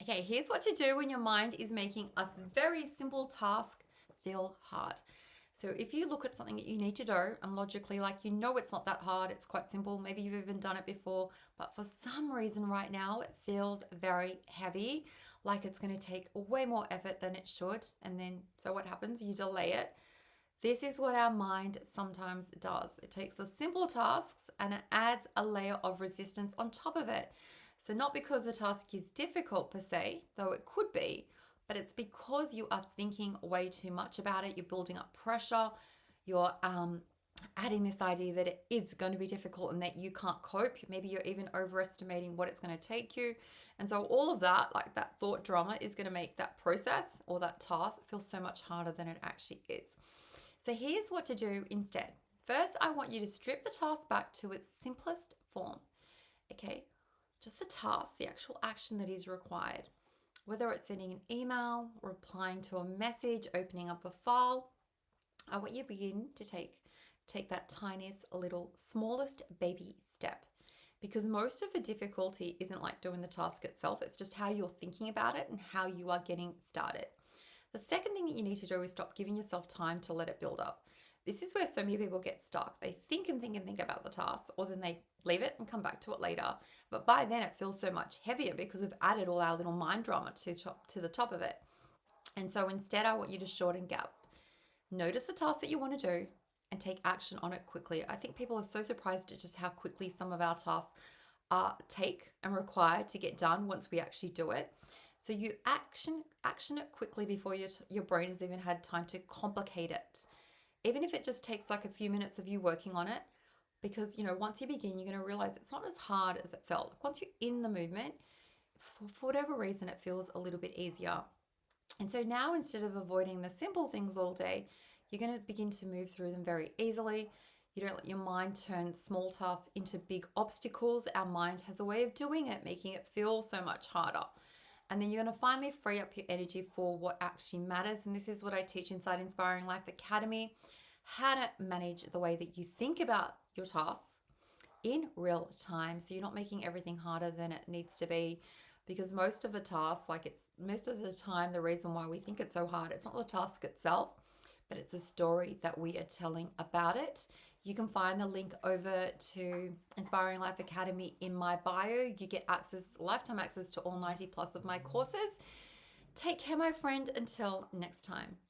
Okay, here's what to do when your mind is making a very simple task feel hard. So if you look at something that you need to do and logically, like you know it's not that hard, it's quite simple, maybe you've even done it before, but for some reason right now it feels very heavy, like it's going to take way more effort than it should. And then, so what happens? You delay it. This is what our mind sometimes does. It takes the simple tasks and it adds a layer of resistance on top of it. So, not because the task is difficult per se, though it could be, but it's because you are thinking way too much about it. You're building up pressure. You're adding this idea that it is going to be difficult and that you can't cope. Maybe you're even overestimating what it's going to take you. And so, all of that, like that thought drama, is going to make that process or that task feel so much harder than it actually is. So here's what to do instead. First, I want you to strip the task back to its simplest form. Okay, just the task, the actual action that is required. Whether it's sending an email, replying to a message, opening up a file, I want you to begin to take that tiniest little smallest baby step, because most of the difficulty isn't like doing the task itself, it's just how you're thinking about it and how you are getting started. The second thing that you need to do is stop giving yourself time to let it build up. This is where so many people get stuck. They think and think and think about the task, or then they leave it and come back to it later. But by then, it feels so much heavier because we've added all our little mind drama to the top of it. And so instead, I want you to shorten gap. Notice the task that you want to do and take action on it quickly. I think people are so surprised at just how quickly some of our tasks take and require to get done once we actually do it. So you action it quickly before your brain has even had time to complicate it. Even if it just takes like a few minutes of you working on it, because once you begin, you're going to realize it's not as hard as it felt. Like once you're in the movement, for whatever reason, it feels a little bit easier. And so now, instead of avoiding the simple things all day, you're going to begin to move through them very easily. You don't let your mind turn small tasks into big obstacles. Our mind has a way of doing it, making it feel so much harder. And then you're going to finally free up your energy for what actually matters. And this is what I teach inside Inspiring Life Academy: how to manage the way that you think about your tasks in real time, so you're not making everything harder than it needs to be. Because most of the tasks, like it's most of the time, the reason why we think it's so hard, it's not the task itself, but it's a story that we are telling about it. You can find the link over to Inspiring Life Academy in my bio. You get lifetime access to all 90 plus of my courses. Take care, my friend. Until next time.